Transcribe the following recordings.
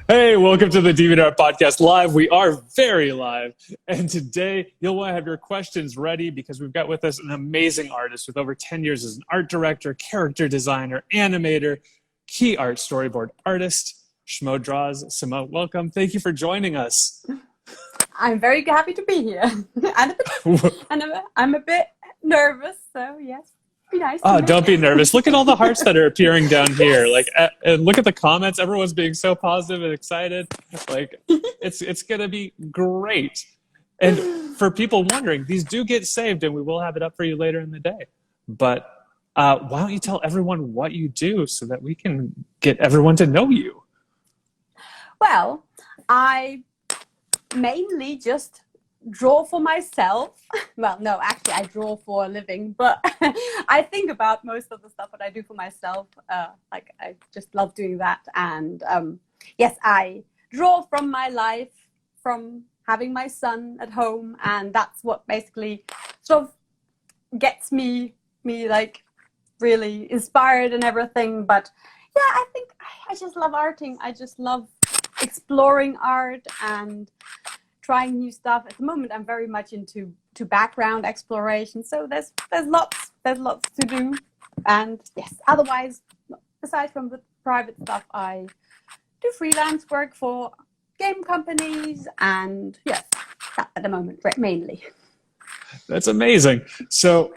Hey, welcome to the DeviantArt podcast live. We are very live. And today you'll want to have your questions ready because we've got with us an amazing artist with over 10 years as an art director, character designer, animator, key art storyboard artist, Shmo Draws. Shmo, welcome. Thank you for joining us. I'm very happy to be here. I'm a bit nervous, so yes. Be nice to me. Don't be nervous. Look at all the hearts that are appearing down here. Like, and look at the comments. Everyone's being so positive and excited. Like, it's gonna be great. And for people wondering, these do get saved, and we will have it up for you later in the day. But why don't you tell everyone what you do so that we can get everyone to know you? Well, I mainly just draw for myself. Well, no, actually I draw for a living, but I think about most of the stuff that I do for myself. Like I just love doing that. And yes, I draw from my life, from having my son at home, and that's what basically sort of gets me like really inspired and everything. But yeah, I think I just love arting. I just love exploring art and trying new stuff. At the moment, I'm very much into background exploration. So there's lots to do. And yes, otherwise, aside from the private stuff, I do freelance work for game companies, and yes, that at the moment, mainly. That's amazing. So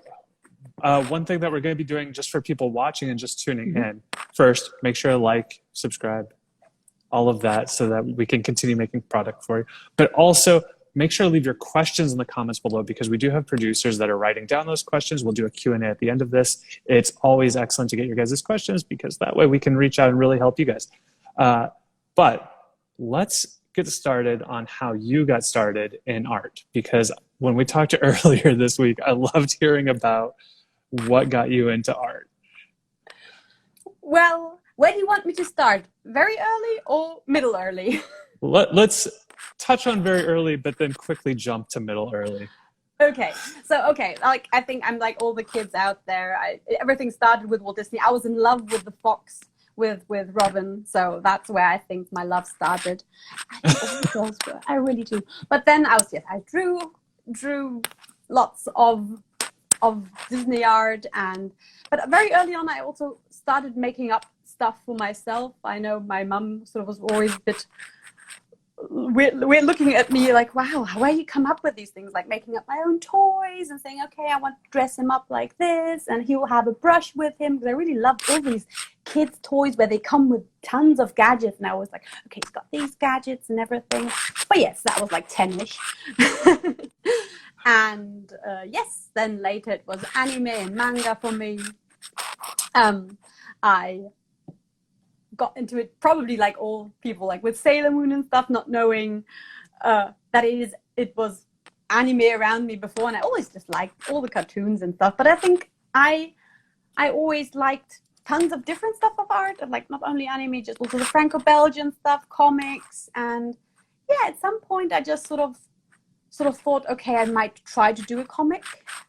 one thing that we're going to be doing just for people watching and just tuning in, first, make sure to like, subscribe, all of that so that we can continue making product for you. But also make sure to leave your questions in the comments below because we do have producers that are writing down those questions. We'll do a Q&A at the end of this. It's always excellent to get your guys' questions because that way we can reach out and really help you guys. But let's get started on how you got started in art, because when we talked earlier this week, I loved hearing about what got you into art. Well, where do you want me to start? Very early or middle early? Let's touch on very early, but then quickly jump to middle early. Okay, so like I think I'm like all the kids out there. Everything started with Walt Disney. I was in love with the fox, with Robin, so that's where I think my love started. I really do. But then I drew lots of Disney art, but very early on I also started making up stuff for myself. I know my mum sort of was always a bit we're looking at me like, wow, where you come up with these things, like making up my own toys and saying, okay, I want to dress him up like this, and he will have a brush with him, because I really loved all these kids' toys where they come with tons of gadgets, and I was like, okay, he's got these gadgets and everything. But yes, that was like 10-ish. And yes, then later it was anime and manga for me. I got into it probably like all people, like with Sailor Moon and stuff, not knowing that it was anime around me before, and I always just liked all the cartoons and stuff. But I think I always liked tons of different stuff of art, and like not only anime, just also the Franco-Belgian stuff, comics, and yeah, at some point I just sort of thought, okay, I might try to do a comic,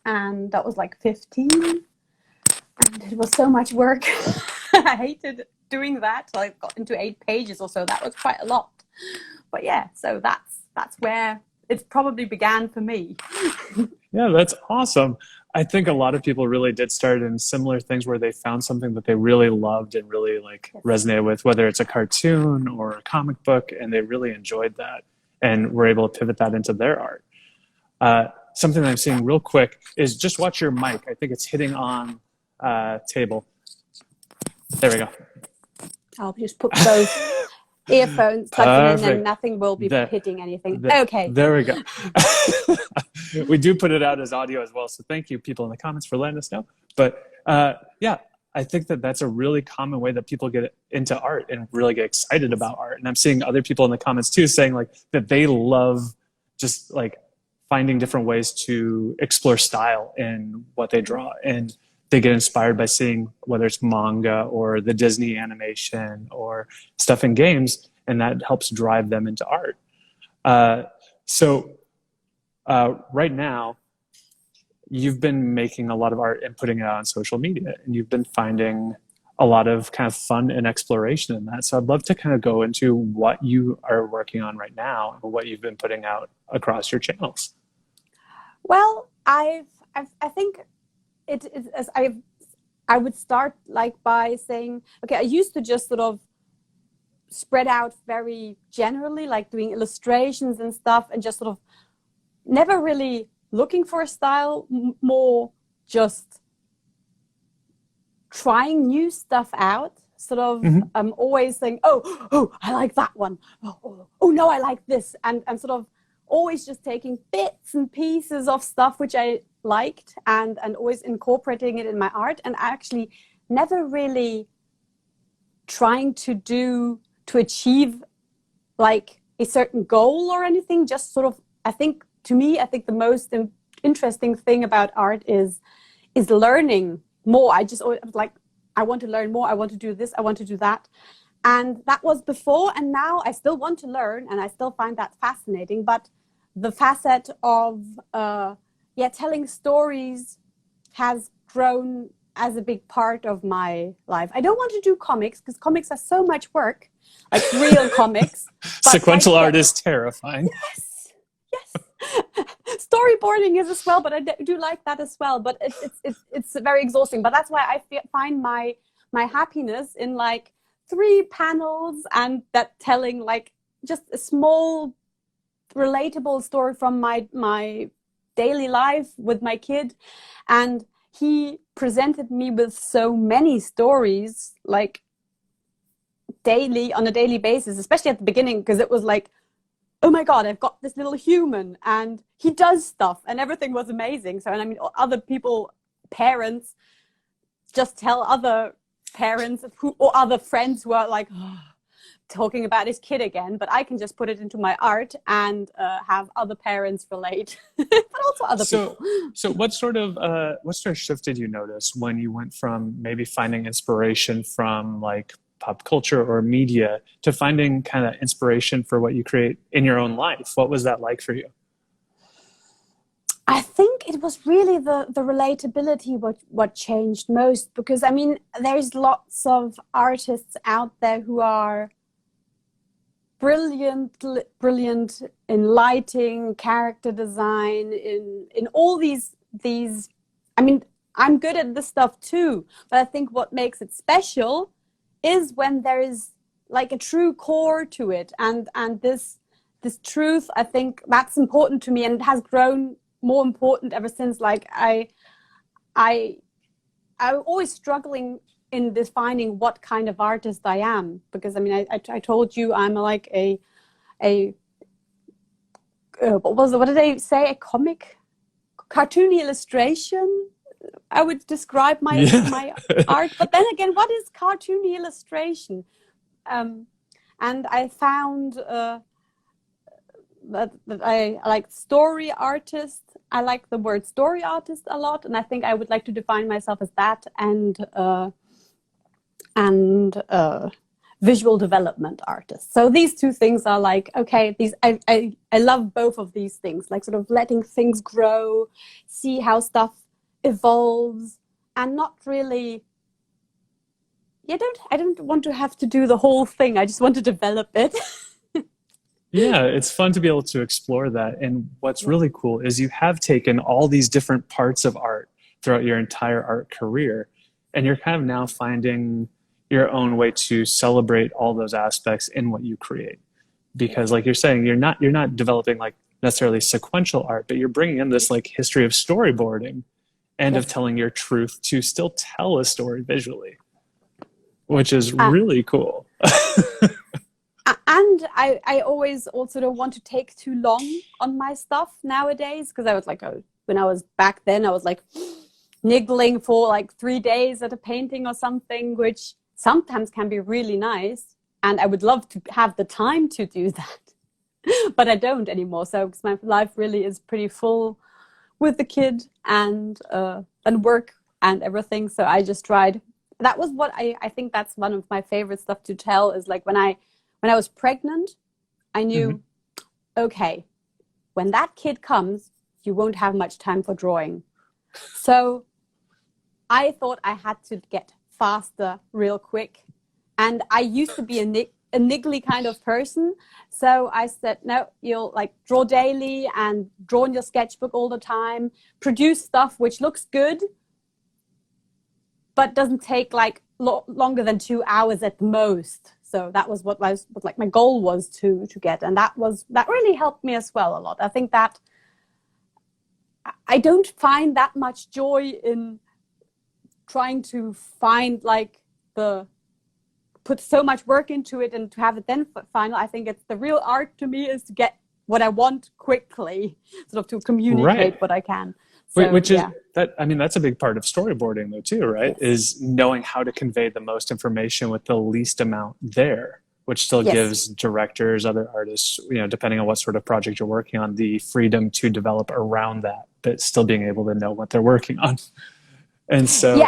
and that was like 15, and it was so much work. I hated doing that. So I got into 8 pages or so. That was quite a lot. But yeah, so that's where it probably began for me. Yeah, that's awesome. I think a lot of people really did start in similar things where they found something that they really loved and really like resonated with, whether it's a cartoon or a comic book, and they really enjoyed that and were able to pivot that into their art. Something that I'm seeing real quick is just watch your mic. I think it's hitting on table. There we go. I'll just put both earphones plugged in and nothing will be hitting anything. Okay. There we go. We do put it out as audio as well, so thank you, people in the comments, for letting us know. But yeah, I think that that's a really common way that people get into art and really get excited about art. And I'm seeing other people in the comments too saying like that they love just like finding different ways to explore style in what they draw, and they get inspired by seeing whether it's manga or the Disney animation or stuff in games, and that helps drive them into art. So right now, you've been making a lot of art and putting it out on social media, and you've been finding a lot of kind of fun and exploration in that. So I'd love to kind of go into what you are working on right now and what you've been putting out across your channels. Well, I think it is, as I would start like by saying, okay, I used to just sort of spread out very generally, like doing illustrations and stuff, and just sort of never really looking for a style, more just trying new stuff out, sort of always saying, oh, I like that one. Oh, no, I like this. And sort of always just taking bits and pieces of stuff which I liked and always incorporating it in my art, and actually never really trying to achieve like a certain goal or anything. Just sort of, I think the most interesting thing about art is learning more. I just always like, I want to learn more. I want to do this. I want to do that. And that was before. And now I still want to learn, and I still find that fascinating. But the facet of, telling stories has grown as a big part of my life. I don't want to do comics because comics are so much work, like real comics. Sequential art is terrifying. Yes. Storyboarding is as well, but I do like that as well. But it's very exhausting. But that's why I find my happiness in like 3 panels, and that telling like just a small relatable story from my daily life with my kid. And he presented me with so many stories, like on a daily basis, especially at the beginning, because it was like, oh my God, I've got this little human and he does stuff, and everything was amazing. So, and I mean, other people, parents, just tell other parents or other friends who are like, talking about his kid again, but I can just put it into my art and have other parents relate, but also other people. So what sort of shift did you notice when you went from maybe finding inspiration from like pop culture or media to finding kind of inspiration for what you create in your own life? What was that like for you? I think it was really the relatability what changed most, because I mean, there's lots of artists out there who are brilliant in lighting, character design, in all these. I mean, I'm good at this stuff too, but I think what makes it special is when there is like a true core to it, and this truth. I think that's important to me, and it has grown more important ever since. Like I'm always struggling in defining what kind of artist I am, because I mean, I told you I'm like a what did they say, a cartoony illustration, I would describe my art. But then again, what is cartoony illustration? And I found that I like story artist. I like the word story artist a lot, and I think I would like to define myself as that, and visual development artist. So these two things are like, okay, I love both of these things, like sort of letting things grow, see how stuff evolves, and not really, I don't want to have to do the whole thing. I just want to develop it. Yeah, it's fun to be able to explore that. And what's really cool is you have taken all these different parts of art throughout your entire art career, and you're kind of now finding your own way to celebrate all those aspects in what you create. Because like you're saying, you're not developing like necessarily sequential art, but you're bringing in this like history of storyboarding and of telling your truth to still tell a story visually, which is really cool. And I always also don't want to take too long on my stuff nowadays, because I was like, when I was back then, I was like niggling for like 3 days at a painting or something, which sometimes can be really nice. And I would love to have the time to do that, but I don't anymore. So because my life really is pretty full with the kid and work and everything. So I just tried. That was what I think that's one of my favorite stuff to tell, is like when I was pregnant, I knew, okay, when that kid comes, you won't have much time for drawing. So I thought I had to get faster real quick. And I used to be a niggly kind of person. So I said, no, you'll like draw daily and draw in your sketchbook all the time, produce stuff which looks good, but doesn't take like longer than 2 hours at most. So that was what like my goal was to get. And that really helped me as well a lot. I think that I don't find that much joy in trying to find like put so much work into it and to have it then final. I think it's the real art to me is to get what I want quickly, sort of to communicate what I can. So, which is that. I mean, that's a big part of storyboarding, though, too, right? Yes. Is knowing how to convey the most information with the least amount there, which still gives directors, other artists, depending on what sort of project you're working on, the freedom to develop around that, but still being able to know what they're working on. And so,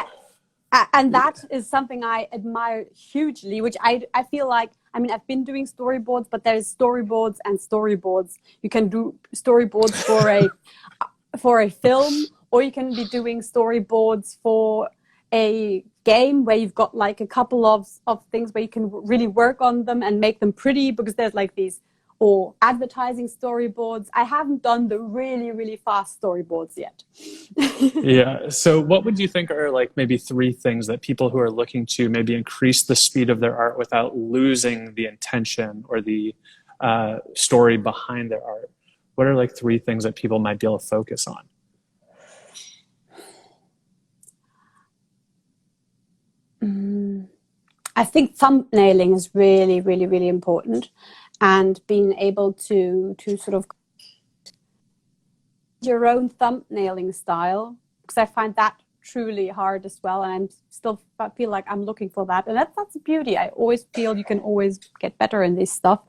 and that is something I admire hugely, which I feel like, I mean, I've been doing storyboards, but there's storyboards and storyboards. You can do storyboards for a film, or you can be doing storyboards for a game where you've got like a couple of things where you can really work on them and make them pretty, because there's like these, or advertising storyboards. I haven't done the really, really fast storyboards yet. yeah. So what would you think are like maybe 3 things that people who are looking to maybe increase the speed of their art without losing the intention or the story behind their art? What are like 3 things that people might be able to focus on? I think thumbnailing is really, really, really important, and being able to sort of your own thumbnailing style, because I find that truly hard as well, and I feel like I'm looking for that, and that's the beauty. I always feel you can always get better in this stuff,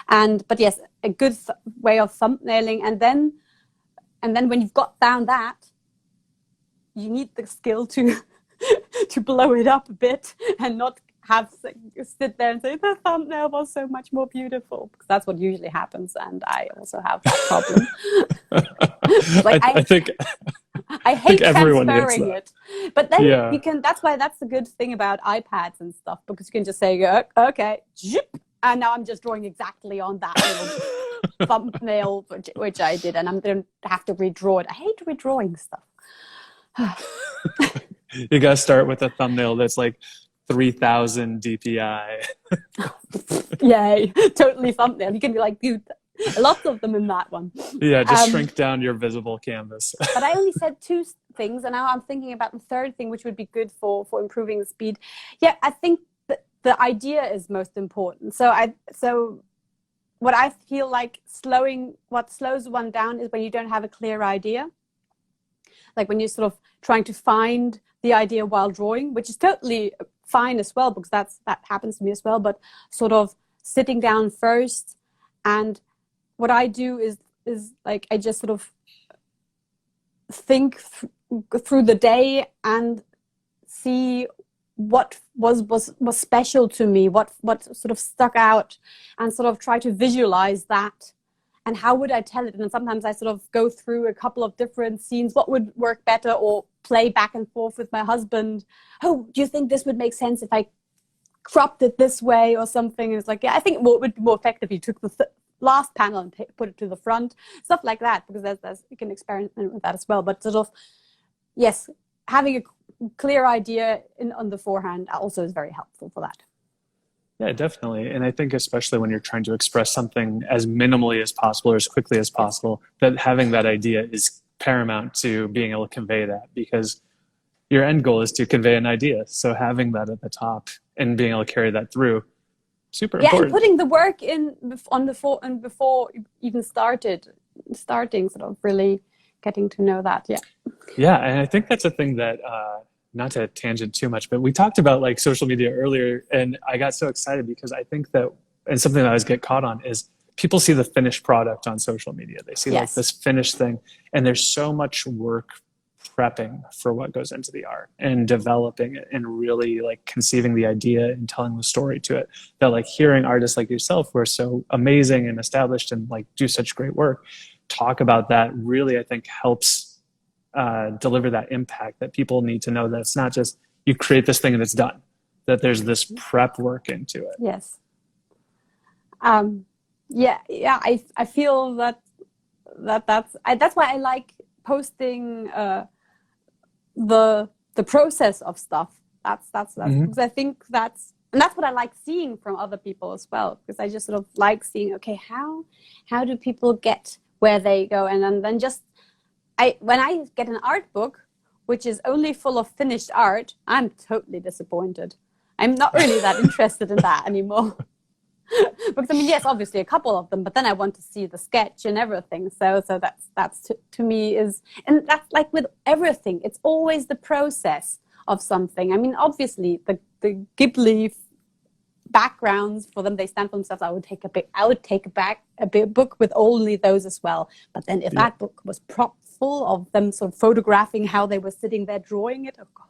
but yes, a good way of thumbnailing, and then when you've got down that, you need the skill to to blow it up a bit and not sit there and say the thumbnail was so much more beautiful, because that's what usually happens, and I also have that problem. Like I think I hate everyone gets transferring that. it, but then you can. That's the good thing about iPads and stuff, because you can just say, okay, and now I'm just drawing exactly on that little thumbnail which I did, and I don't have to redraw it. I hate redrawing stuff. You gotta start with a thumbnail that's like 3,000 DPI. Yay, totally thumbnail. You can be like, dude, lots of them in that one. Yeah, just shrink down your visible canvas. But I only said 2 things, and now I'm thinking about the 3rd thing, which would be good for improving the speed. Yeah, I think the idea is most important. So what I feel like what slows one down is when you don't have a clear idea. Like when you're sort of trying to find the idea while drawing, which is totally fine as well, because that happens to me as well, but sort of sitting down first. And what I do is like I just sort of think through the day and see what was special to me, what sort of stuck out, and sort of try to visualize that. And how would I tell it? And sometimes I sort of go through a couple of different scenes. What would work better? Or play back and forth with my husband. Oh, do you think this would make sense if I cropped it this way or something? And it's like, yeah, I think it would be more effective if you took the last panel and put it to the front. Stuff like that, because there's you can experiment with that as well. But sort of, yes, having a clear idea on the forehand also is very helpful for that. Yeah, definitely. And I think especially when you're trying to express something as minimally as possible or as quickly as possible, that having that idea is paramount to being able to convey that, because your end goal is to convey an idea. So having that at the top and being able to carry that through, super important. And putting the work in before even starting, sort of really getting to know that. Yeah, and I think that's a thing that not to tangent too much, but we talked about like social media earlier, and I got so excited because I think that, and something that I always get caught on is people see the finished product on social media. They see like this finished thing, and there's so much work prepping for what goes into the art and developing it and really like conceiving the idea and telling the story to it, that like hearing artists like yourself who are so amazing and established and like do such great work talk about that really, I think, helps deliver that impact that people need to know, that it's not just you create this thing and it's done, that there's this prep work into it. Yes. I feel that's why I like posting the process of stuff. That's because I think that's what I like seeing from other people as well, because I just sort of like seeing, okay, how do people get where they go, and then just when I get an art book which is only full of finished art, I'm totally disappointed. I'm not really that interested in that anymore. Because I mean, yes, obviously a couple of them, but then I want to see the sketch and everything. So that's to me is, and that's like with everything, it's always the process of something. I mean, obviously the Ghibli backgrounds for them, they stand for themselves. I would take a book with only those as well. But then if that book was prop full of them sort of photographing how they were sitting there drawing it, oh God.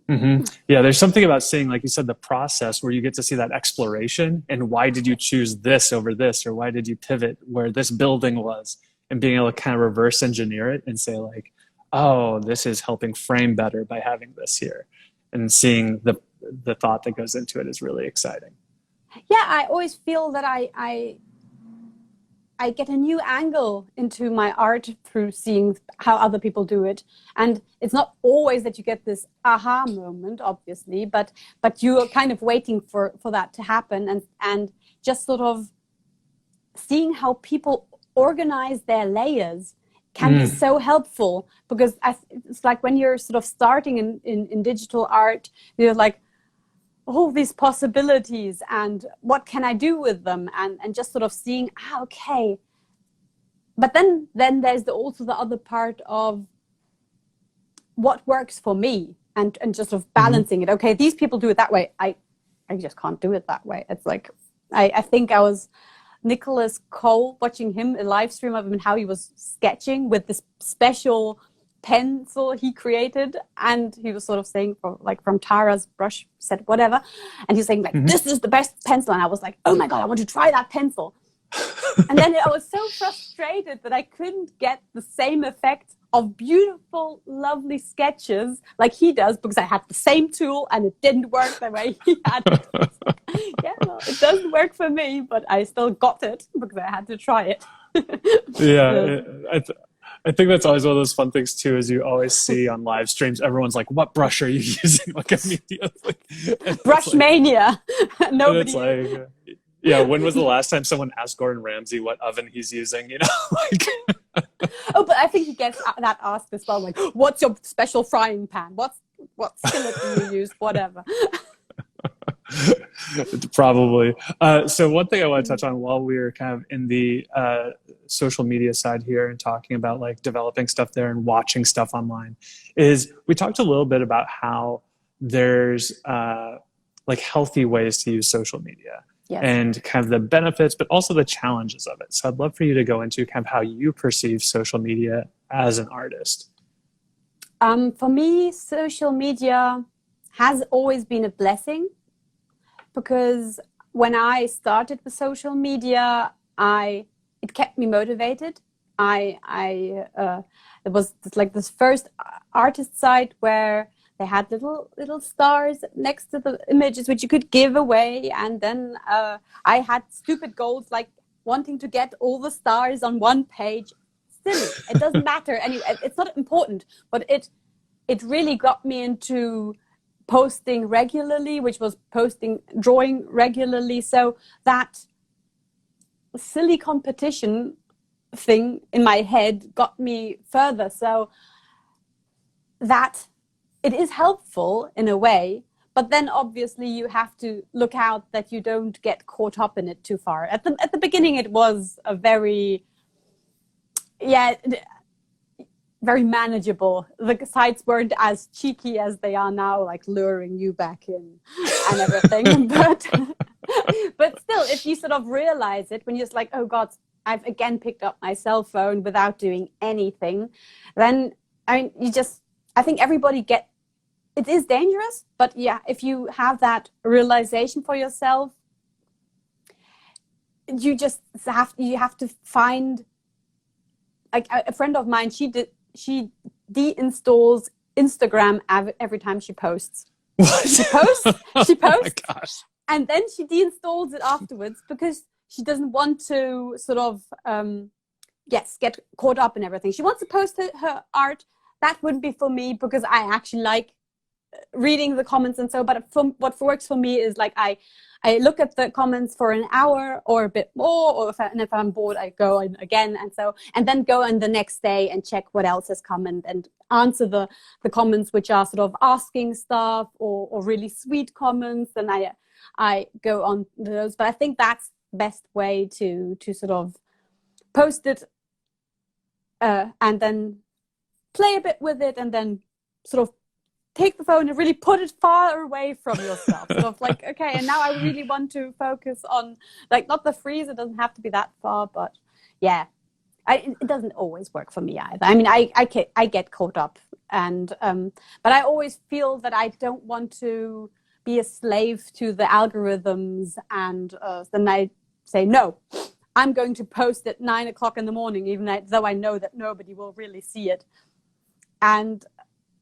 Mm-hmm. Yeah, there's something about seeing, like you said, the process where you get to see that exploration and why did you choose this over this, or why did you pivot where this building was, and being able to kind of reverse engineer it and say like, oh, this is helping frame better by having this here, and seeing the thought that goes into it is really exciting. Yeah, I always feel that I get a new angle into my art through seeing how other people do it. And it's not always that you get this aha moment, obviously, but you're kind of waiting for that to happen, and just sort of seeing how people organize their layers can be so helpful, because it's like when you're sort of starting in digital art, you're like, all these possibilities and what can I do with them, and just sort of seeing, okay. But then there's also the other part of what works for me, and just sort of balancing it. Okay, these people do it that way. I just can't do it that way. It's like, I think I was Nicholas Cole, watching him, a live stream of him and how he was sketching with this special pencil he created, and he was sort of saying from Tara's brush set, whatever, and he's saying like, this is the best pencil, and I was like, oh my God, I want to try that pencil. And then I was so frustrated that I couldn't get the same effect of beautiful, lovely sketches like he does, because I had the same tool and it didn't work the way he had it. Yeah, well, it doesn't work for me, but I still got it because I had to try it. Yeah, I think that's always one of those fun things too, is you always see on live streams, everyone's like, what brush are you using? Like immediately. Brush mania. Nobody. It's like, yeah, when was the last time someone asked Gordon Ramsay what oven he's using? You know, like. Oh, but I think he gets that asked as well. Like, what's your special frying pan? What skillet do you use? Whatever. Probably. So one thing I want to touch on while we're kind of in the social media side here and talking about like developing stuff there and watching stuff online is we talked a little bit about how there's like healthy ways to use social media. Yes. And kind of the benefits, but also the challenges of it. So I'd love for you to go into kind of how you perceive social media as an artist. For me, social media has always been a blessing, because when I started with social media, it kept me motivated. It was like this first artist site where they had little stars next to the images which you could give away, and then I had stupid goals like wanting to get all the stars on one page. Silly, it doesn't matter. Anyway, it's not important, but it really got me into posting regularly, which was drawing regularly. So that silly competition thing in my head got me further. So that it is helpful in a way, but then obviously you have to look out that you don't get caught up in it too far. At the beginning, it was a very manageable. The sites weren't as cheeky as they are now, like luring you back in and everything. but still, if you sort of realize it, when you're just like, oh God, I've again picked up my cell phone without doing anything, then I think everybody it is dangerous, but yeah, if you have that realization for yourself, you just have to find, like a friend of mine, she deinstalls Instagram every time she posts. What? She posts, Oh my gosh. and then she deinstalls it afterwards because she doesn't want to sort of, get caught up in everything. She wants to post her art. That wouldn't be for me because I actually like reading the comments and so, but what works for me is like I look at the comments for an hour or a bit more, or if I'm bored, I go in again, and then go on the next day and check what else has come and answer the comments which are sort of asking stuff or really sweet comments, and I go on those. But I think that's the best way to sort of post it and then play a bit with it, and then sort of take the phone and really put it far away from yourself. Sort of like, okay, and now I really want to focus on, like, not the freeze, it doesn't have to be that far, but yeah. It doesn't always work for me either. I mean, I get caught up, and but I always feel that I don't want to be a slave to the algorithms, and then I say, no, I'm going to post at 9 o'clock in the morning, even though I know that nobody will really see it. And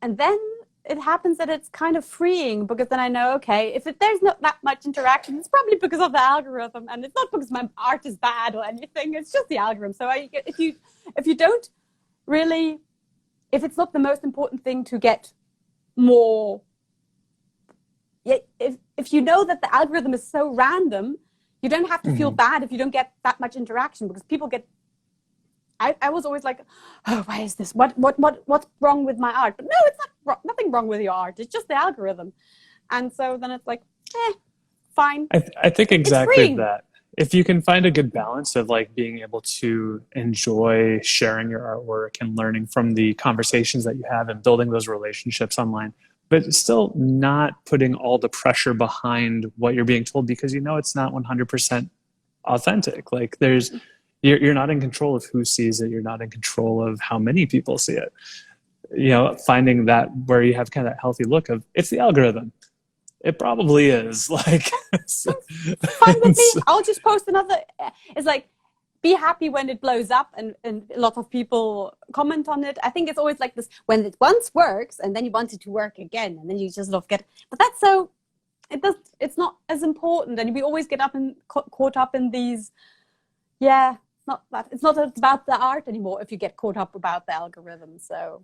then it happens that it's kind of freeing, because then I know, okay, if there's not that much interaction, it's probably because of the algorithm, and it's not because my art is bad or anything. It's just the algorithm. So if you don't really, if it's not the most important thing to get more, if you know that the algorithm is so random, you don't have to feel bad if you don't get that much interaction, because people get. I was always like, oh, why is this? What's wrong with my art? But no, it's nothing wrong with your art. It's just the algorithm. And so then it's like, fine. I think exactly that. If you can find a good balance of like being able to enjoy sharing your artwork and learning from the conversations that you have and building those relationships online, but still not putting all the pressure behind what you're being told, because you know it's not 100% authentic. Like you're not in control of who sees it. You're not in control of how many people see it. You know, finding that where you have kind of that healthy look of, it's the algorithm. It probably is. Like, fine with me. I'll just post another. It's like, be happy when it blows up and a lot of people comment on it. I think it's always like this, when it once works and then you want it to work again, and then you just sort of get, but that's so, it's not as important. And we always get up and caught up in these, it's not about the art anymore if you get caught up about the algorithm. So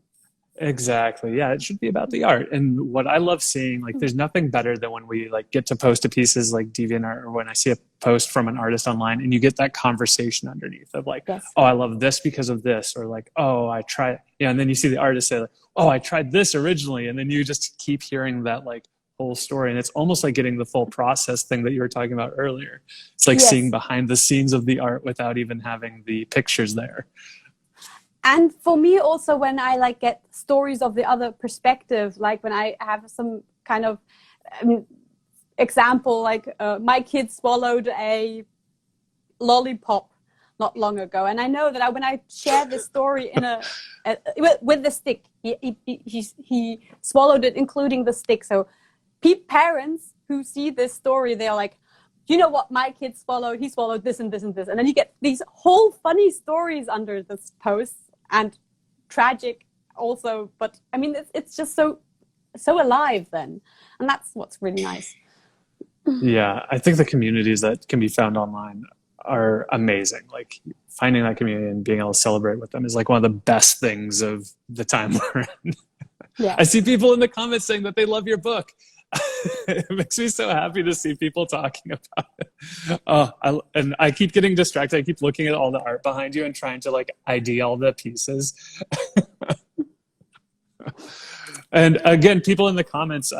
exactly, yeah, it should be about the art. And what I love seeing, like, there's nothing better than when we like get to post to pieces like DeviantArt, or when I see a post from an artist online and you get that conversation underneath of like, oh, I love this because of this, or like, oh, I tried, and then you see the artist say like, oh, I tried this originally, and then you just keep hearing that like whole story, and it's almost like getting the full process thing that you were talking about earlier. It's like seeing behind the scenes of the art without even having the pictures there. And for me also, when I like get stories of the other perspective, like when I have some kind of example, like my kid swallowed a lollipop not long ago, and I know that when I share this story in with the stick, he swallowed it, including the stick. So parents who see this story, they're like, you know what my kid swallowed? He swallowed this and this and this. And then you get these whole funny stories under this post, and tragic also. But I mean, it's just so alive then. And that's what's really nice. Yeah, I think the communities that can be found online are amazing. Like, finding that community and being able to celebrate with them is like one of the best things of the time we're in. Yeah. I see people in the comments saying that they love your book. It makes me so happy to see people talking about it. And I keep getting distracted. I keep looking at all the art behind you and trying to like ID all the pieces. And again, people in the comments,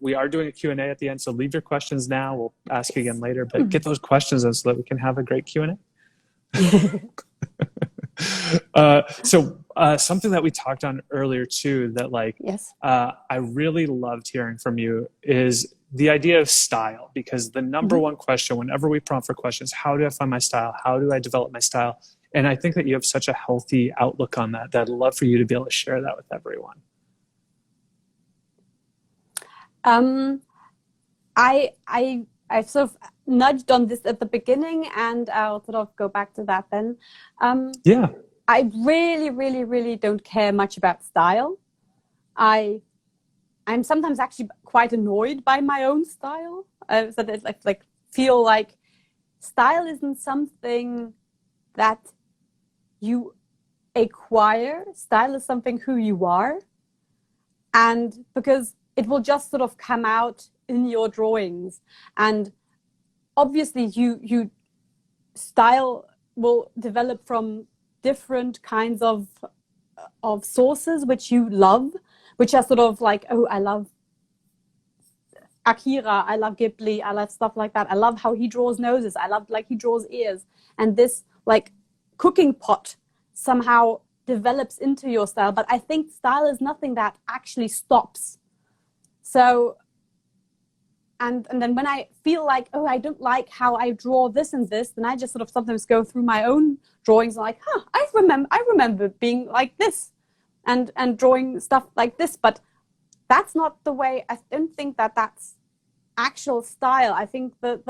we are doing a Q&A at the end, so leave your questions now. We'll ask again later, but get those questions in so that we can have a great Q&A. So something that we talked on earlier too, that like, I really loved hearing from you, is the idea of style, because the number one question whenever we prompt for questions, how do I find my style? How do I develop my style? And I think that you have such a healthy outlook on that I'd love for you to be able to share that with everyone. I sort of nudged on this at the beginning, and I'll sort of go back to that then. I really, really, really don't care much about style. I'm sometimes actually quite annoyed by my own style. So that like feel like style isn't something that you acquire. Style is something who you are, and because it will just sort of come out in your drawings, and obviously you style will develop from different kinds of sources which you love, which are sort of like, oh, I love Akira, I love Ghibli, I love stuff like that. I love how he draws noses. I love like he draws ears. And this like cooking pot somehow develops into your style. But I think style is nothing that actually stops. So, and then when I feel like, oh, I don't like how I draw this and this, then I just sort of sometimes go through my own drawings and like, I remember being like this and drawing stuff like this. But that's not the way. I don't think that that's actual style. I think that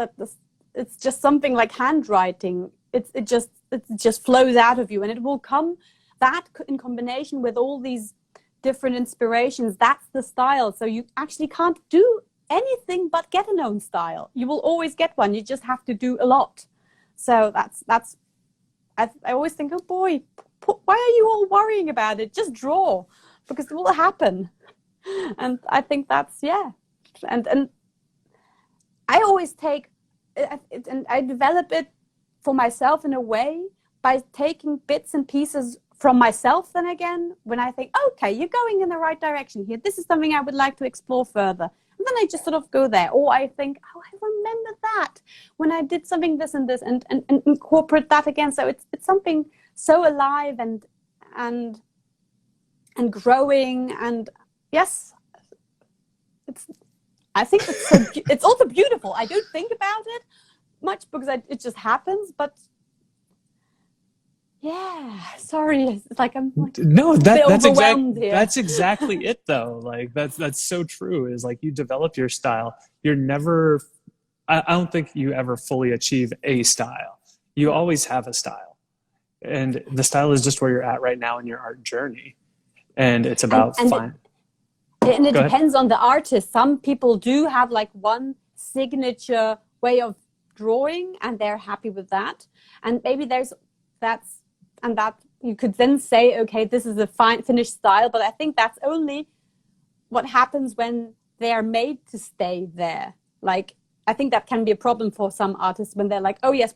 it's just something like handwriting. It just flows out of you, and it will come. That in combination with all these different inspirations, that's the style. So you actually can't do anything but get an own style. You will always get one. You just have to do a lot. So that's. I always think, oh boy, why are you all worrying about it? Just draw, because it will happen. And I think that's, yeah. And I always take it, and I develop it for myself in a way by taking bits and pieces from myself. Then again, when I think, okay, you're going in the right direction here. This is something I would like to explore further. And then I just sort of go there. Or I think, oh, I remember that when I did something this and this, and incorporate that again. So it's something so alive and growing, and yes, I think it's also beautiful. I don't think about it much because it just happens. But yeah, sorry, it's like I'm like no, here. That's exactly it though. Like that's so true. Is like you develop your style. You're never. I don't think you ever fully achieve a style. You always have a style, and the style is just where you're at right now in your art journey. And it's about finding. And it depends on the artist. Some people do have like one signature way of drawing, and they're happy with that. And maybe that you could then say, okay, this is a fine finished style. But I think that's only what happens when they are made to stay there. Like, I think that can be a problem for some artists when they're like, oh yes,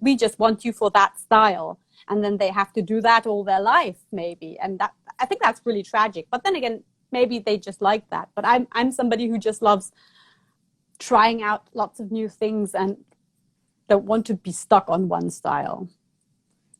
we just want you for that style. And then they have to do that all their life, maybe. And that, I think that's really tragic. But then again, maybe they just like that. But I'm somebody who just loves trying out lots of new things and don't want to be stuck on one style.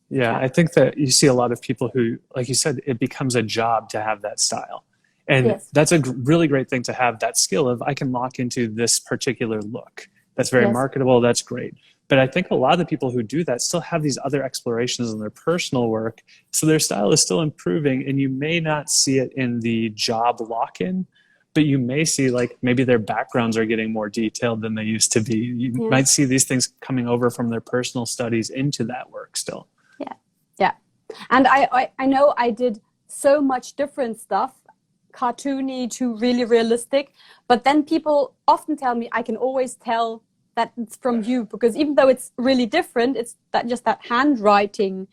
Yeah, I think that you see a lot of people who, like you said, it becomes a job to have that style. And yes, that's a really great thing to have, that skill of I can lock into this particular look. That's very yes, marketable. That's great. But I think a lot of the people who do that still have these other explorations in their personal work. So their style is still improving, and you may not see it in the job lock-in, but you may see like maybe their backgrounds are getting more detailed than they used to be. You yeah, might see these things coming over from their personal studies into that work still. yeah, yeah. And I know I did so much different stuff, cartoony to really realistic, but then people often tell me I can always tell that it's from you, because even though it's really different, it's that handwriting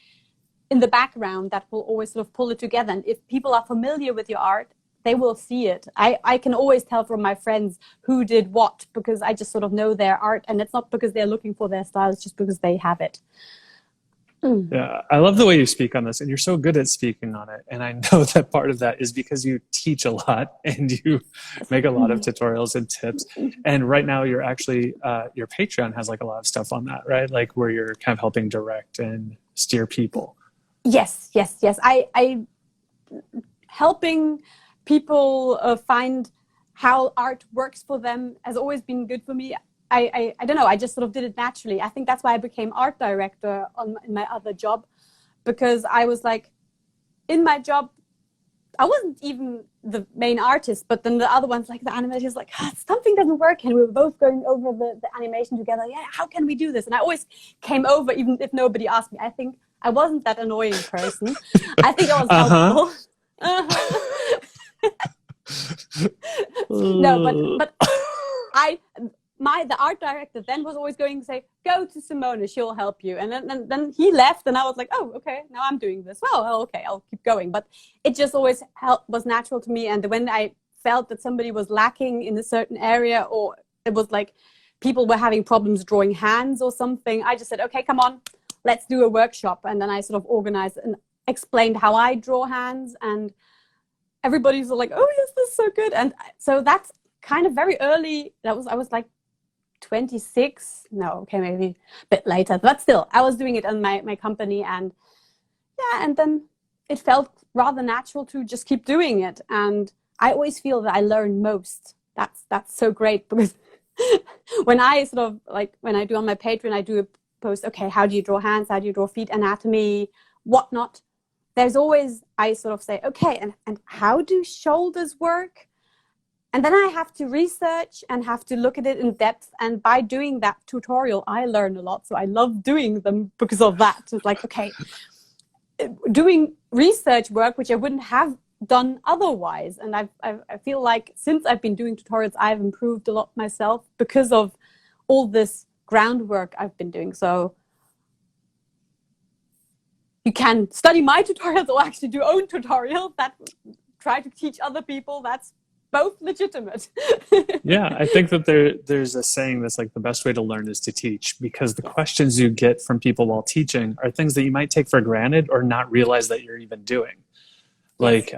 in the background that will always sort of pull it together. And if people are familiar with your art, they will see it. I can always tell from my friends who did what, because I just sort of know their art, and it's not because they're looking for their style, it's just because they have it. Yeah, I love the way you speak on this, and you're so good at speaking on it. And I know that part of that is because you teach a lot and you make a lot of tutorials and tips. And right now you're actually, your Patreon has like a lot of stuff on that, right? Like where you're kind of helping direct and steer people. Yes. I helping people find how art works for them has always been good for me. I don't know, I just sort of did it naturally. I think that's why I became art director in my other job, because I was like, in my job, I wasn't even the main artist, but then the other ones, like the animators, like, something doesn't work, and we were both going over the animation together. Yeah, how can we do this? And I always came over, even if nobody asked me. I think I wasn't that annoying person. I think I was helpful. No, but the art director then was always going to say, go to Simone, she'll help you. And then he left, and I was like, oh, okay, now I'm doing this. Well, okay, I'll keep going. But it just always was natural to me. And when I felt that somebody was lacking in a certain area, or it was like people were having problems drawing hands or something, I just said, okay, come on, let's do a workshop. And then I sort of organized and explained how I draw hands, and everybody's like, oh yes, this is so good. And so that's kind of very early. I was like 26. No, okay, maybe a bit later, but still I was doing it in my company. And yeah, and then it felt rather natural to just keep doing it. And I always feel that I learn most. That's so great, because when I sort of like, when I do on my Patreon, I do a post, okay, how do you draw hands, how do you draw feet, anatomy, whatnot. There's always, I sort of say, okay, and how do shoulders work? And then I have to research and have to look at it in depth. And by doing that tutorial, I learn a lot. So I love doing them because of that. It's like, okay, doing research work, which I wouldn't have done otherwise. And I feel like since I've been doing tutorials, I've improved a lot myself because of all this groundwork I've been doing. So you can study my tutorials or actually do own tutorials that try to teach other people. That's both legitimate. Yeah, I think that there's a saying that's like the best way to learn is to teach, because the questions you get from people while teaching are things that you might take for granted or not realize that you're even doing. Like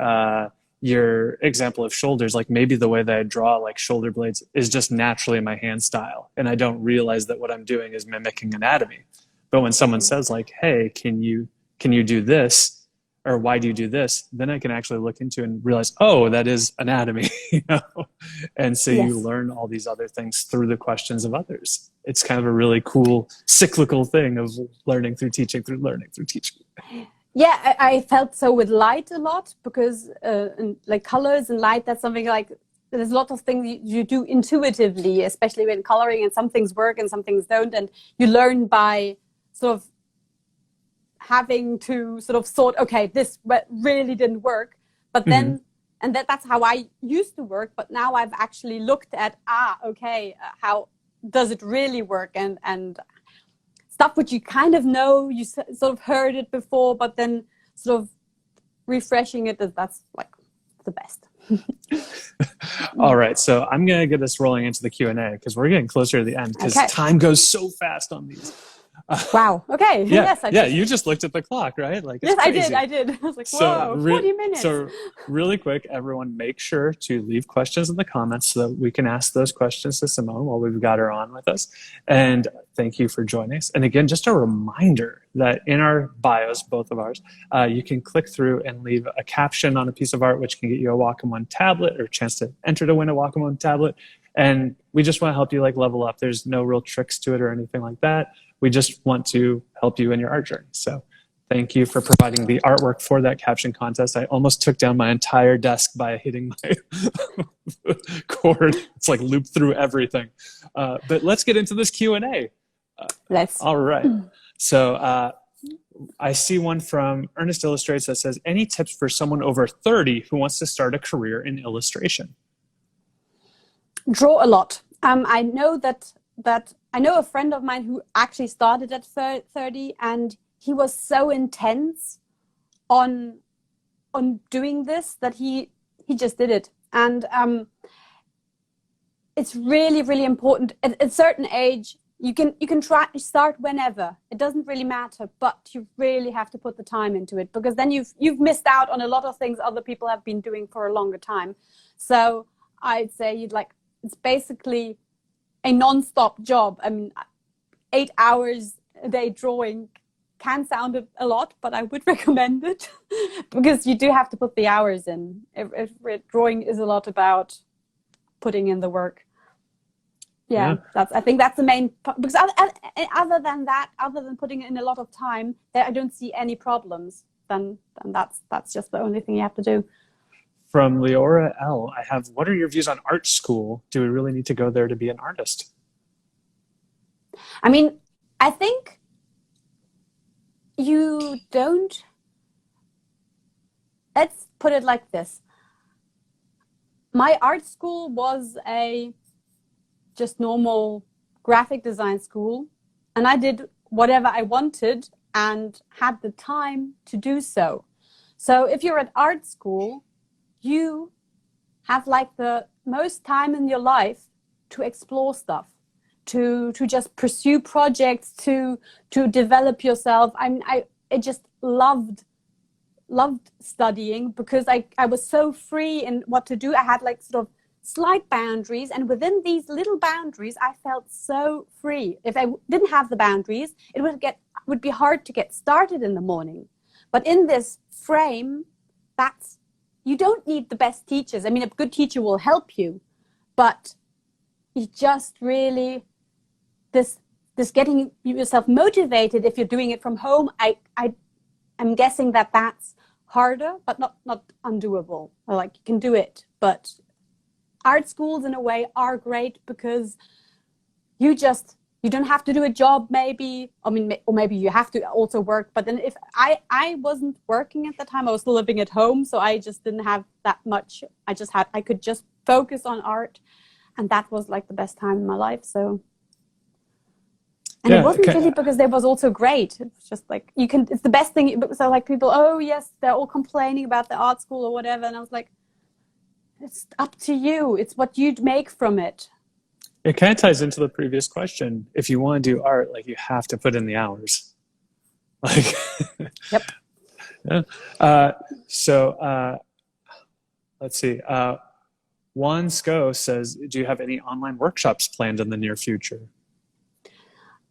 your example of shoulders, like maybe the way that I draw like shoulder blades is just naturally my hand style, and I don't realize that what I'm doing is mimicking anatomy. But when someone says like, hey, can you do this? Or why do you do this? Then I can actually look into and realize, oh, that is anatomy, you know? And so you learn all these other things through the questions of others. It's kind of a really cool cyclical thing of learning through teaching, through learning through teaching. Yeah, I felt so with light a lot, because like colors and light, that's something like, there's a lot of things you do intuitively, especially when coloring, and some things work and some things don't. And you learn by sort of having to sort of sort, okay, this really didn't work. But then, and that's how I used to work. But now I've actually looked at, okay, how does it really work? And stuff which you kind of know, you sort of heard it before, but then sort of refreshing it, that's like the best. All right, so I'm going to get us rolling into the Q&A, because we're getting closer to the end, because time goes so fast on these. Wow. Okay. Yeah. Yes. Yeah. You just looked at the clock, right? Like, yes, crazy. I did. I was like, whoa, 40 minutes. So really quick, everyone, make sure to leave questions in the comments so that we can ask those questions to Simone while we've got her on with us. And thank you for joining us. And again, just a reminder that in our bios, both of ours, you can click through and leave a caption on a piece of art, which can get you a Wacom tablet or a chance to enter to win a Wacom tablet. And we just want to help you like level up. There's no real tricks to it or anything like that. We just want to help you in your art journey. So thank you for providing the artwork for that caption contest. I almost took down my entire desk by hitting my cord. It's like looped through everything. But let's get into this Q&A. All right. So I see one from Ernest Illustrates that says, any tips for someone over 30 who wants to start a career in illustration? Draw a lot. I know that I know a friend of mine who actually started at 30, and he was so intense on doing this that he just did it. And it's really, really important. At a certain age, you can try to start whenever. It doesn't really matter, but you really have to put the time into it, because then you've missed out on a lot of things other people have been doing for a longer time. So I'd say it's basically a non-stop job. I mean, 8 hours a day drawing can sound a lot, but I would recommend it because you do have to put the hours in. If drawing is a lot about putting in the work. Yeah. I think that's the main, because other than that, other than putting in a lot of time, I don't see any problems. Then that's just the only thing you have to do. From Leora L, I have, what are your views on art school? Do we really need to go there to be an artist? I mean, I think you don't. Let's put it like this. my art school was a just normal graphic design school, and I did whatever I wanted and had the time to do so. So if you're at art school, you have like the most time in your life to explore stuff, to just pursue projects, to develop yourself. I just loved studying because I was so free in what to do. I had like sort of slight boundaries, and within these little boundaries I felt so free. If I didn't have the boundaries, it would be hard to get started in the morning. But in this frame, you don't need the best teachers. I mean, a good teacher will help you, but you just really this getting yourself motivated. If you're doing it from home, I'm guessing that's harder, but not undoable. Like, you can do it, but art schools in a way are great because you don't have to do a job, maybe. I mean, or maybe you have to also work. But then if I wasn't working at the time, I was still living at home, so I just didn't have that much. I could just focus on art, and that was like the best time in my life. So. And it wasn't really because it was also great. It was just like, it's the best thing. So like people, oh yes, they're all complaining about the art school or whatever. And I was like, it's up to you. It's what you'd make from it. It kind of ties into the previous question. If you want to do art, like, you have to put in the hours. Like, yep. Yeah. Let's see. Juan Sco says, do you have any online workshops planned in the near future?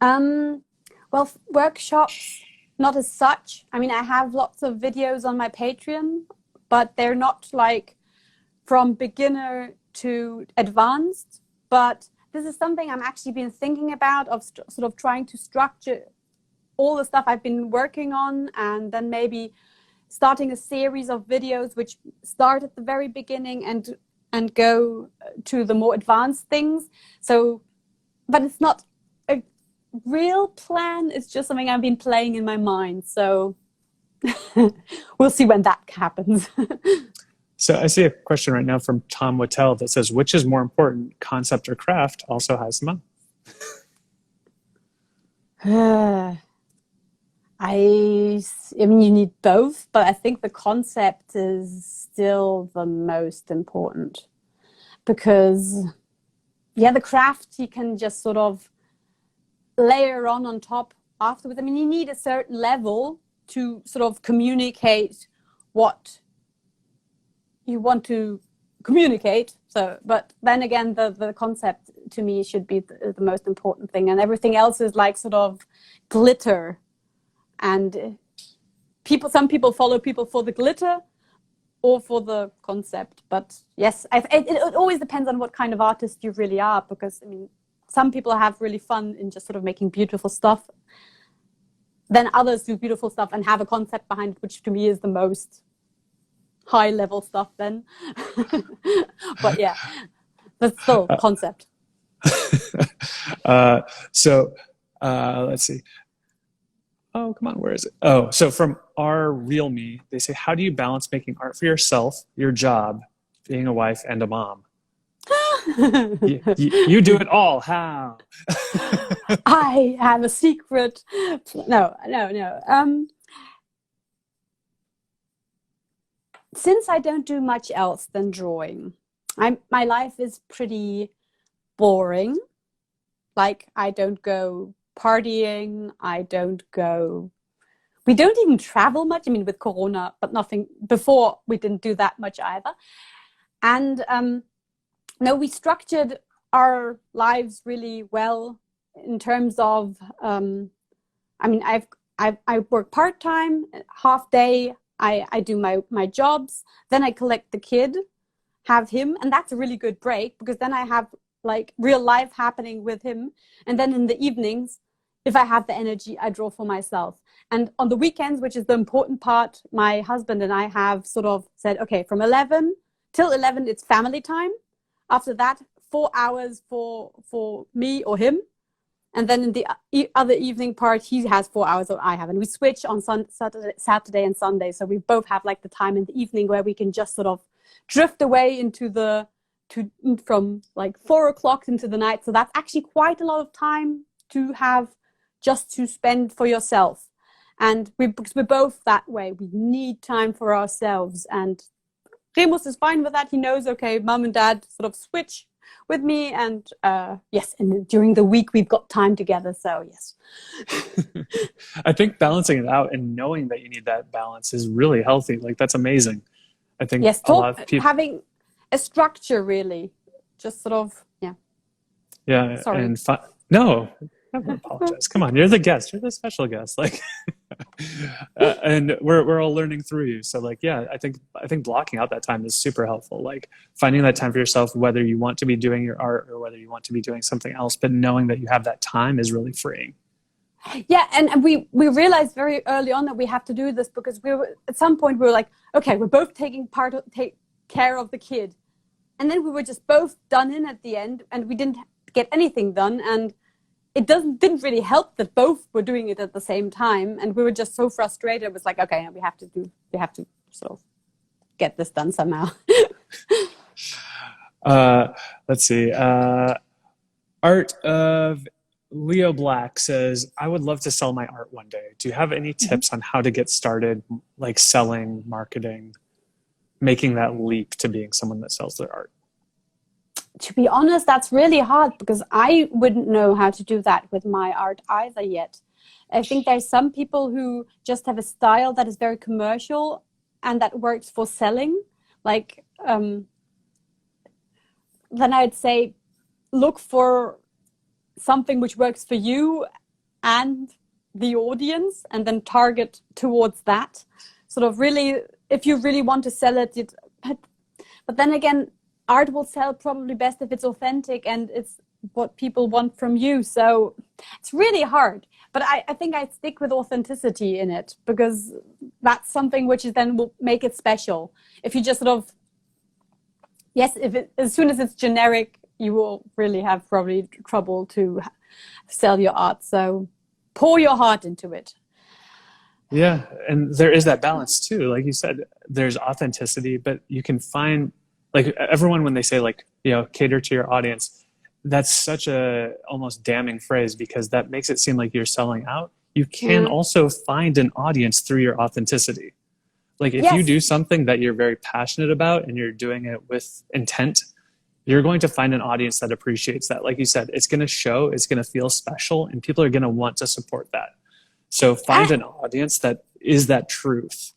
Well, workshops, not as such. I mean, I have lots of videos on my Patreon, but they're not like from beginner to advanced. But this is something I'm actually been thinking about, of sort of trying to structure all the stuff I've been working on, and then maybe starting a series of videos which start at the very beginning and go to the more advanced things. So, but it's not a real plan. It's just something I've been playing in my mind. So we'll see when that happens. So I see a question right now from Tom Wattell that says, which is more important, concept or craft? Also has them up. I mean, you need both, but I think the concept is still the most important, because the craft you can just sort of layer on top afterwards. I mean, you need a certain level to sort of communicate what you want to communicate. So, but then again, the concept to me should be the most important thing, and everything else is like sort of glitter. And some people follow people for the glitter or for the concept. But yes, it always depends on what kind of artist you really are, because I mean, some people have really fun in just sort of making beautiful stuff. Then others do beautiful stuff and have a concept behind it, which to me is the most high level stuff then. But yeah, that's still concept. Let's see. Oh, come on, where is it? Oh, so from our real me, they say, how do you balance making art for yourself, your job, being a wife, and a mom? You do it all. How? I have a secret. No. Since I don't do much else than drawing, my life is pretty boring. Like, I don't go partying, we don't even travel much. I mean, with Corona, but nothing before, we didn't do that much either. And no, we structured our lives really well in terms of, I mean, I work part-time, half day, I do my jobs, then I collect the kid, have him, and that's a really good break, because then I have like real life happening with him. And then in the evenings, if I have the energy, I draw for myself. And on the weekends, which is the important part, my husband and I have sort of said, okay, from 11 till 11, it's family time. After that, 4 hours for me or him. And then in the other evening part, he has 4 hours or I have. And we switch on Saturday and Sunday. So we both have like the time in the evening where we can just sort of drift away from like 4 o'clock into the night. So that's actually quite a lot of time to have just to spend for yourself. And because we're both that way, we need time for ourselves. And Remus is fine with that. He knows, okay, mom and dad sort of switch with me. And yes, and during the week, we've got time together. So yes. I think balancing it out and knowing that you need that balance is really healthy. Like, that's amazing. I think yes, a lot of people... having a structure, really, just sort of, yeah. Yeah. Sorry. And no, never apologize. Come on, you're the guest. You're the special guest. Like, and we're all learning through you. So like, yeah, I think blocking out that time is super helpful. Like finding that time for yourself, whether you want to be doing your art or whether you want to be doing something else, but knowing that you have that time is really freeing. Yeah, and we realized very early on that we have to do this because at some point we were like, okay, we're both take care of the kid, and then we were just both done in at the end, and we didn't get anything done, and it didn't really help that both were doing it at the same time, and we were just so frustrated. It was like, okay, we have to sort of get this done somehow. Let's see. Art of Leo Black says, I would love to sell my art one day. Do you have any tips on how to get started, like selling, marketing, making that leap to being someone that sells their art? To be honest, that's really hard because I wouldn't know how to do that with my art either yet. I think there's some people who just have a style that is very commercial and that works for selling. Like, then I'd say look for something which works for you and the audience, and then target towards that. Sort of really, if you really want to sell it, but then again, art will sell probably best if it's authentic and it's what people want from you. So it's really hard. But I think I'd stick with authenticity in it because that's something which is then will make it special. If you just sort of, yes, as soon as it's generic, you will really have probably trouble to sell your art. So pour your heart into it. Yeah, and there is that balance too. Like you said, there's authenticity, but you can find, like everyone when they say like, you know, cater to your audience, that's such a almost damning phrase because that makes it seem like you're selling out. You can also find an audience through your authenticity. Like if you do something that you're very passionate about and you're doing it with intent, you're going to find an audience that appreciates that. Like you said, it's going to show, it's going to feel special, and people are going to want to support that. So find an audience that is that truth.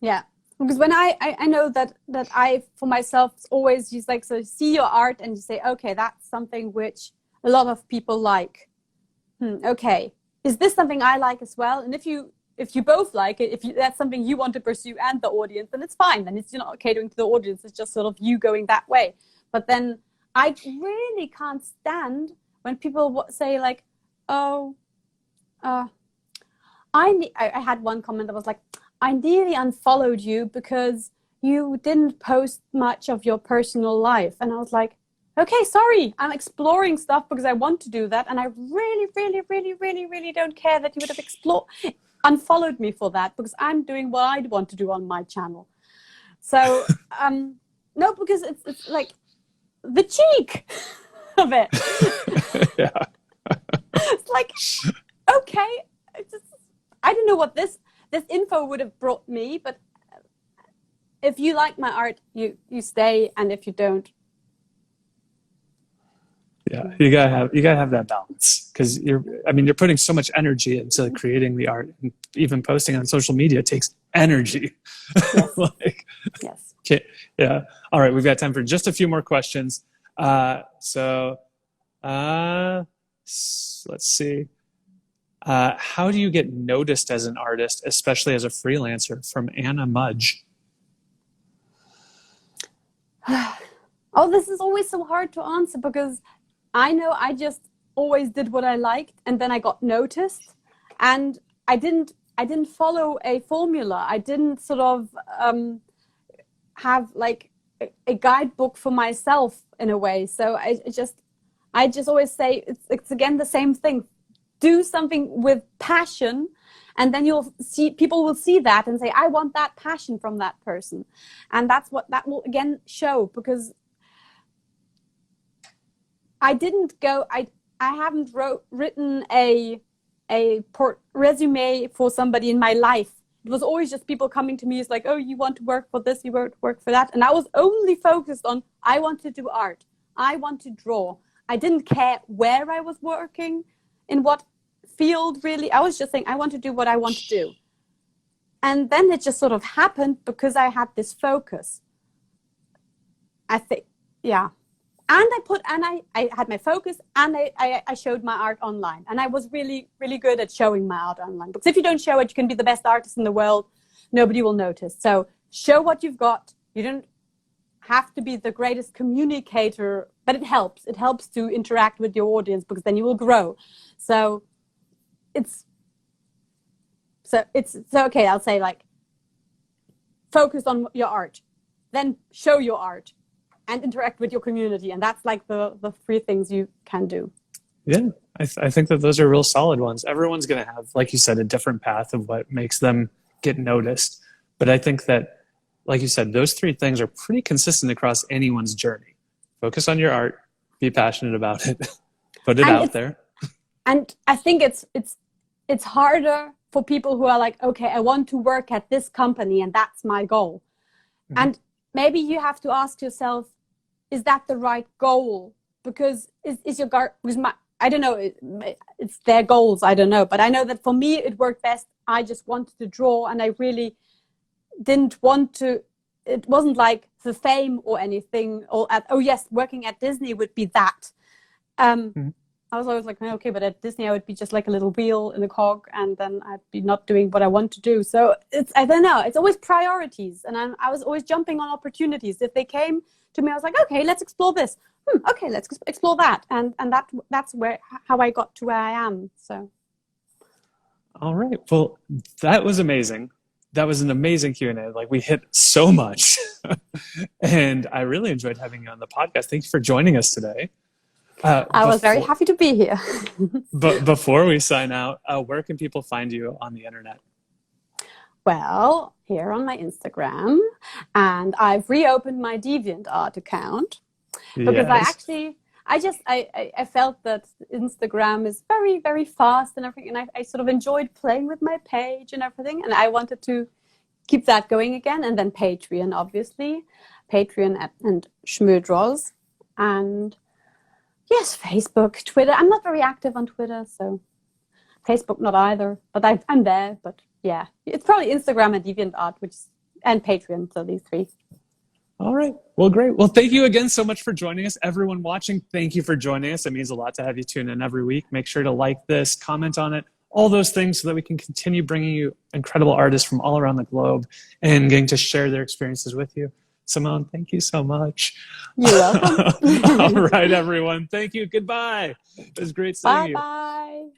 Yeah, because when I know that I, for myself, always use like, so see your art and you say, okay, that's something which a lot of people like. Okay, is this something I like as well? And if you both like it, that's something you want to pursue and the audience, then it's fine. Then it's, you're not catering to the audience. It's just sort of you going that way. But then I really can't stand when people say like, oh, I had one comment that was like, I nearly unfollowed you because you didn't post much of your personal life. And I was like, okay, sorry, I'm exploring stuff because I want to do that. And I really, really, really, really, really don't care that you would have unfollowed me for that because I'm doing what I want to do on my channel. So, no, because it's like the cheek of it. Yeah. It's like, okay, I don't know what this info would have brought me, but if you like my art, you stay, and if you don't, yeah, you gotta have that balance because you're putting so much energy into creating the art, and even posting on social media takes energy. Yes. Yes. Okay, yeah. All right, we've got time for just a few more questions. So let's see. How do you get noticed as an artist, especially as a freelancer? From Anna Mudge. Oh, this is always so hard to answer because I know I just always did what I liked, and then I got noticed, and I didn't follow a formula. I didn't sort of have like a guidebook for myself in a way. So I just always say it's again the same thing. Do something with passion And then people will see that and say, I want that passion from that person. And that's what that will again show, because I haven't written a resume for somebody in my life. It was always just people coming to me, it's like, oh, you want to work for this, you want to work for that. And I was only focused on, I want to do art. I want to draw. I didn't care where I was working, in what field really. I was just saying, I want to do what I want to do. And then it just sort of happened because I had this focus. I think, yeah. And I had my focus, and I showed my art online. And I was really, really good at showing my art online. Because if you don't show it, you can be the best artist in the world. Nobody will notice. So show what you've got. You don't have to be the greatest communicator, but it helps. It helps to interact with your audience, because then you will grow. So it's okay. I'll say, like, focus on your art, then show your art, and interact with your community. And that's like the three things you can do. Yeah, I think that those are real solid ones. Everyone's going to have, like you said, a different path of what makes them get noticed. But I think that, like you said, those three things are pretty consistent across anyone's journey. Focus on your art, be passionate about it, put it out there. And I think it's harder for people who are like, okay, I want to work at this company and that's my goal. Mm-hmm. And maybe you have to ask yourself, is that the right goal? Because I don't know, it's their goals, I don't know. But I know that for me, it worked best. I just wanted to draw, and I really didn't want to, it wasn't like the fame or anything, or yes, working at Disney would be that. Mm-hmm. I was always like, okay, but at Disney I would be just like a little wheel in a cog, and then I'd be not doing what I want to do. So I don't know, it's always priorities. And I was always jumping on opportunities. If they came to me, I was like, okay, let's explore this. Okay, let's explore that. And that's how I got to where I am. So. All right. Well, that was amazing. That was an amazing Q&A. Like, we hit so much. And I really enjoyed having you on the podcast. Thank you for joining us today. I was very happy to be here. But before we sign out, where can people find you on the internet? Well, here on my Instagram, and I've reopened my DeviantArt account because I felt that Instagram is very, very fast and everything, and I sort of enjoyed playing with my page and everything, and I wanted to keep that going again. And then Patreon, obviously, and Schmödraws, and yes, Facebook, Twitter. I'm not very active on Twitter, so Facebook not either, but I'm there. But yeah, it's probably Instagram and DeviantArt, and Patreon, so these three. All right. Well, great. Well, thank you again so much for joining us. Everyone watching, thank you for joining us. It means a lot to have you tune in every week. Make sure to like this, comment on it, all those things, so that we can continue bringing you incredible artists from all around the globe and getting to share their experiences with you. Simone, thank you so much. You're welcome. All right, everyone. Thank you. Goodbye. It was great seeing you. Bye-bye.